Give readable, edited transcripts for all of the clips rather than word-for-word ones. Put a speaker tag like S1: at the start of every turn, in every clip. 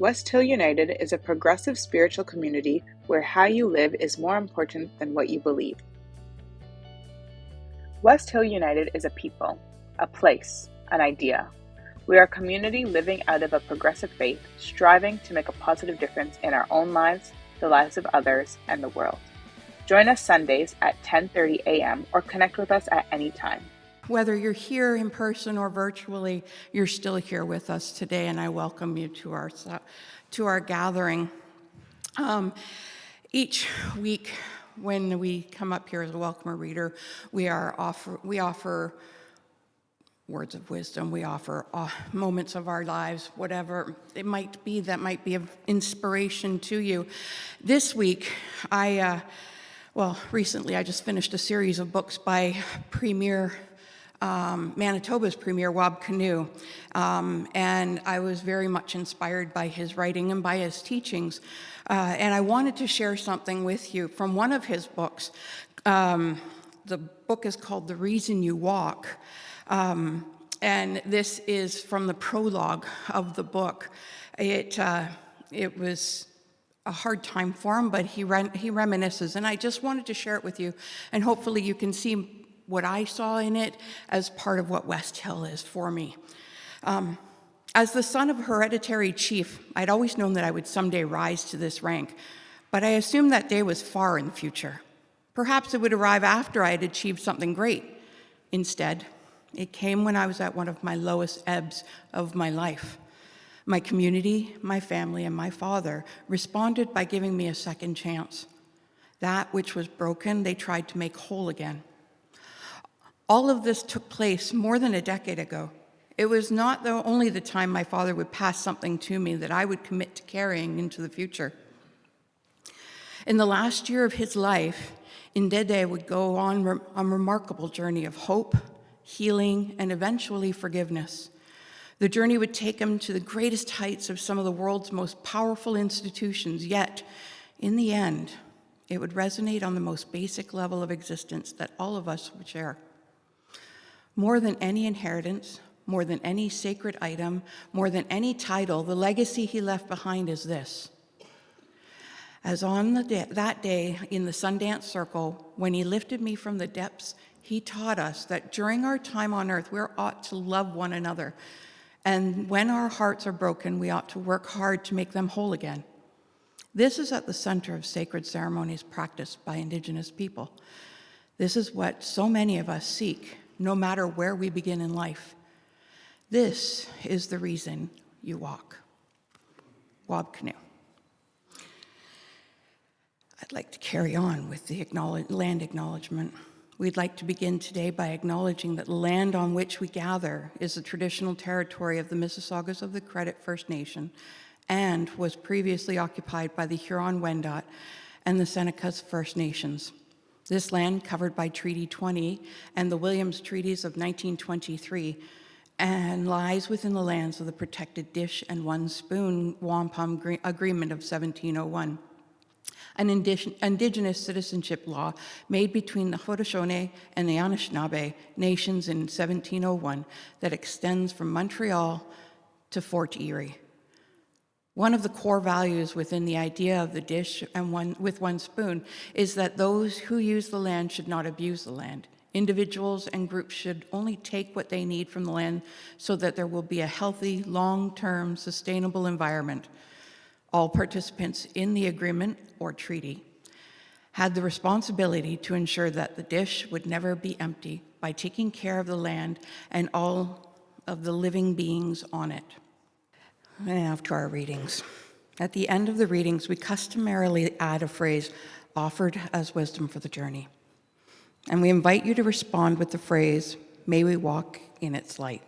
S1: West Hill United is a progressive spiritual community where how you live is more important than what you believe. West Hill United is a people, a place, an idea. We are a community living out of a progressive faith, striving to make a positive difference in our own lives, the lives of others, and the world. Join us Sundays at 10:30 a.m. or connect with us at any time.
S2: Whether you're here in person or virtually, you're still here with us today, and I welcome you to our gathering. Each week, when we come up here as a welcomer reader, we offer words of wisdom. We offer moments of our lives, whatever it might be that might be of inspiration to you. This week, recently I just finished a series of books by Manitoba's Premier, Wab Kinew, and I was very much inspired by his writing and by his teachings, and I wanted to share something with you from one of his books. The book is called The Reason You Walk, and this is from the prologue of the book. It was a hard time for him, but he reminisces, and I just wanted to share it with you, and hopefully you can see what I saw in it as part of what West Hill is for me. As the son of a hereditary chief, I'd always known that I would someday rise to this rank, but I assumed that day was far in the future. Perhaps it would arrive after I had achieved something great. Instead, it came when I was at one of my lowest ebbs of my life. My community, my family, and my father responded by giving me a second chance. That which was broken, they tried to make whole again. All of this took place more than a decade ago. It was not only the time my father would pass something to me that I would commit to carrying into the future. In the last year of his life, Ndede would go on a remarkable journey of hope, healing, and eventually forgiveness. The journey would take him to the greatest heights of some of the world's most powerful institutions, yet, in the end, it would resonate on the most basic level of existence that all of us would share. More than any inheritance, more than any sacred item, more than any title, the legacy he left behind is this. As on that day in the Sundance Circle, when he lifted me from the depths, he taught us that during our time on earth, we ought to love one another. And when our hearts are broken, we ought to work hard to make them whole again. This is at the center of sacred ceremonies practiced by Indigenous people. This is what so many of us seek, no matter where we begin in life. This is the reason you walk. Wab Kinew. I'd like to carry on with the land acknowledgement. We'd like to begin today by acknowledging that the land on which we gather is the traditional territory of the Mississaugas of the Credit First Nation and was previously occupied by the Huron-Wendat and the Senecas First Nations. This land, covered by Treaty 20 and the Williams Treaties of 1923, and lies within the lands of the Protected Dish and One Spoon Wampum Agreement of 1701, an Indigenous citizenship law made between the Haudenosaunee and the Anishinaabe nations in 1701 that extends from Montreal to Fort Erie. One of the core values within the idea of the dish and with one spoon is that those who use the land should not abuse the land. Individuals and groups should only take what they need from the land so that there will be a healthy, long-term, sustainable environment. All participants in the agreement or treaty had the responsibility to ensure that the dish would never be empty by taking care of the land and all of the living beings on it. And now to our readings. At the end of the readings, we customarily add a phrase offered as wisdom for the journey. And we invite you to respond with the phrase, "May we walk in its light."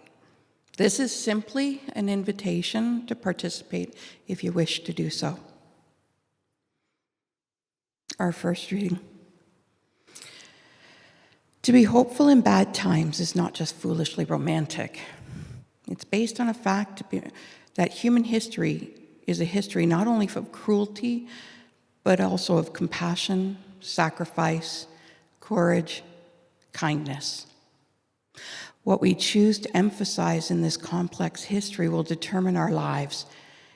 S2: This is simply an invitation to participate if you wish to do so. Our first reading. To be hopeful in bad times is not just foolishly romantic. It's based on a fact that human history is a history not only of cruelty, but also of compassion, sacrifice, courage, kindness. What we choose to emphasize in this complex history will determine our lives.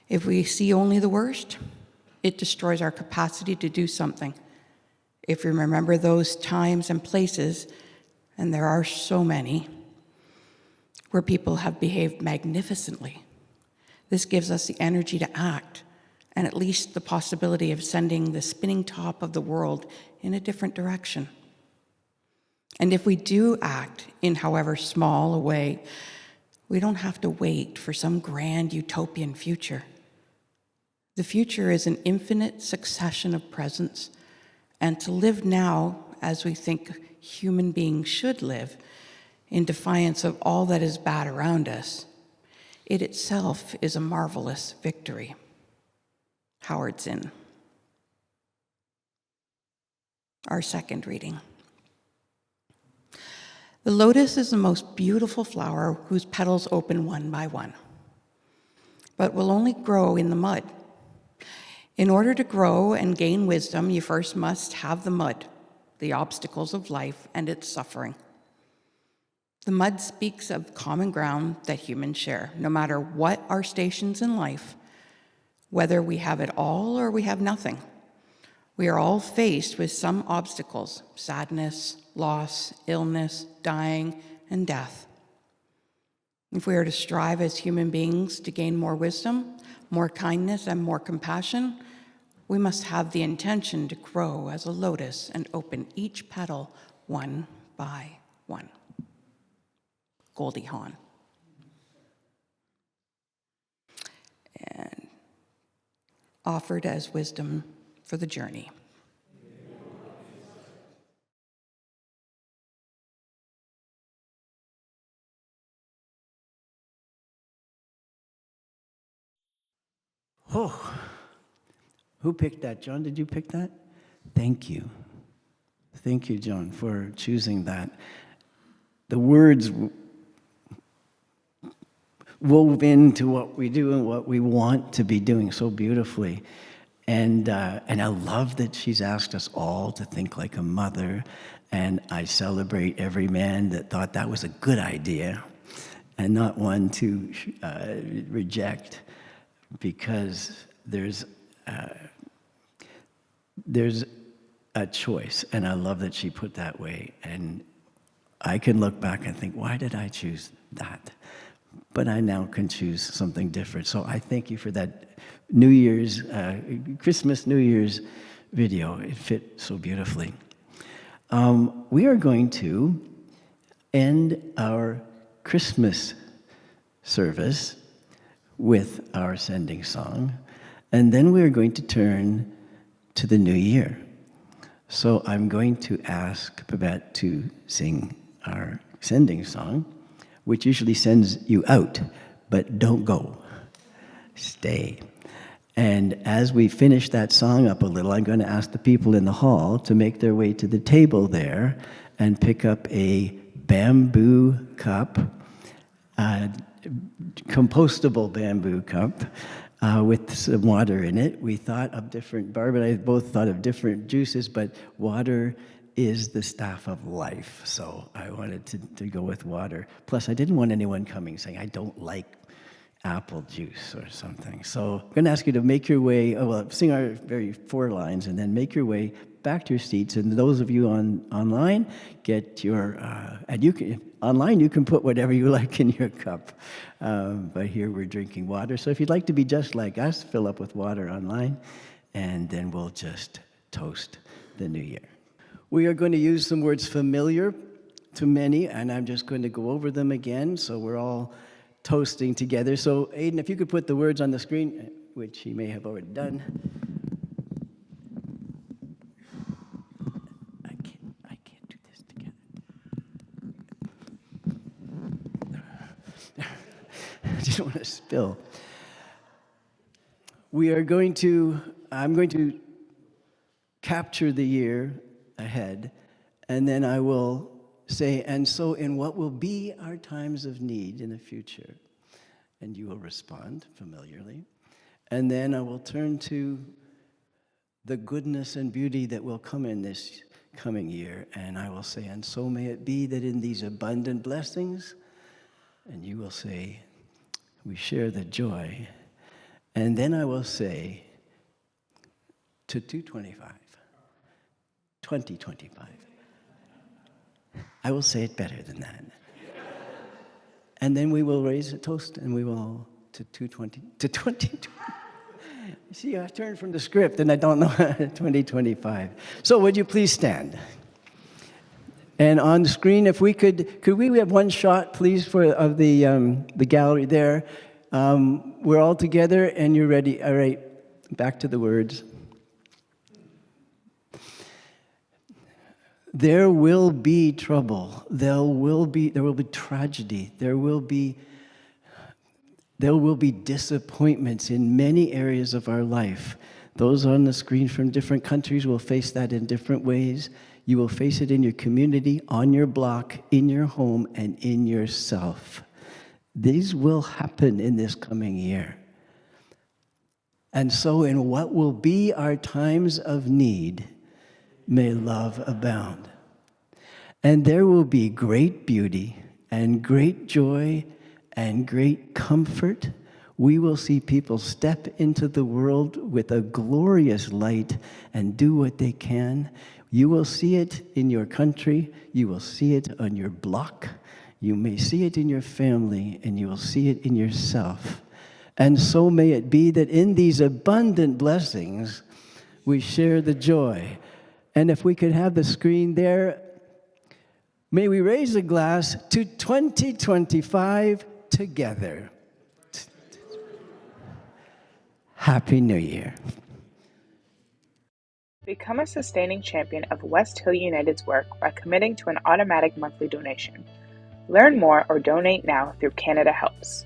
S2: If we see only the worst, it destroys our capacity to do something. If we remember those times and places, and there are so many, where people have behaved magnificently, this gives us the energy to act, and at least the possibility of sending the spinning top of the world in a different direction. And if we do act in however small a way, we don't have to wait for some grand utopian future. The future is an infinite succession of presents, and to live now as we think human beings should live, in defiance of all that is bad around us, it itself is a marvelous victory. Howard Zinn. Our second reading. The lotus is the most beautiful flower whose petals open one by one, but will only grow in the mud. In order to grow and gain wisdom, you first must have the mud, the obstacles of life and its suffering. The mud speaks of common ground that humans share, no matter what our stations in life, whether we have it all or we have nothing. We are all faced with some obstacles: sadness, loss, illness, dying, and death. If we are to strive as human beings to gain more wisdom, more kindness, and more compassion, we must have the intention to grow as a lotus and open each petal one by one. Goldie Hawn. And offered as wisdom for the journey.
S3: Oh, who picked that? John, did you pick that? Thank you. Thank you, John, for choosing that. The words wove into what we do and what we want to be doing so beautifully. And I love that she's asked us all to think like a mother, and I celebrate every man that thought that was a good idea and not one to reject, because there's a choice, and I love that she put that way. And I can look back and think, why did I choose that? But I now can choose something different. So I thank you for that New Year's, Christmas, New Year's video. It fit so beautifully. We are going to end our Christmas service with our sending song, and then we are going to turn to the new year. So I'm going to ask Babette to sing our sending song, which usually sends you out, but don't go. Stay. And as we finish that song up a little, I'm going to ask the people in the hall to make their way to the table there and pick up a bamboo cup, compostable bamboo cup, with some water in it. We thought of different, Barb and I both thought of different juices, but water is the staff of life, so I wanted to go with water. Plus, I didn't want anyone coming saying, I don't like apple juice or something. So I'm going to ask you to make your way, sing our very 4 lines, and then make your way back to your seats. And those of you online, get your, and you can, online you can put whatever you like in your cup. But here we're drinking water. So if you'd like to be just like us, fill up with water online, and then we'll just toast the new year. We are going to use some words familiar to many, and I'm just going to go over them again, so we're all toasting together. So Aidan, if you could put the words on the screen, which he may have already done. I can't do this together. I just want to spill. I'm going to capture the year ahead, and then I will say, and so in what will be our times of need in the future, and you will respond familiarly, and then I will turn to the goodness and beauty that will come in this coming year, and I will say, and so may it be that in these abundant blessings, and you will say, we share the joy, And then I will say to 225, 2025. I will say it better than that. And then we will raise a toast, and we will to 220, to 2020. See, I turned from the script, and I don't know 2025. So would you please stand? And on the screen, if we could we have one shot, please, of the gallery there? We're all together, and you're ready. All right, back to the words. There will be trouble. There will be tragedy. There will be disappointments in many areas of our life. Those on the screen from different countries will face that in different ways. You will face it in your community, on your block, in your home, and in yourself. These will happen in this coming year. And so in what will be our times of need, may love abound. And there will be great beauty and great joy and great comfort. We will see people step into the world with a glorious light and do what they can. You will see it in your country. You will see it on your block. You may see it in your family, and you will see it in yourself. And so may it be that in these abundant blessings, we share the joy. And if we could have the screen there, may we raise a glass to 2025 together. Happy New Year.
S1: Become a sustaining champion of West Hill United's work by committing to an automatic monthly donation. Learn more or donate now through Canada Helps.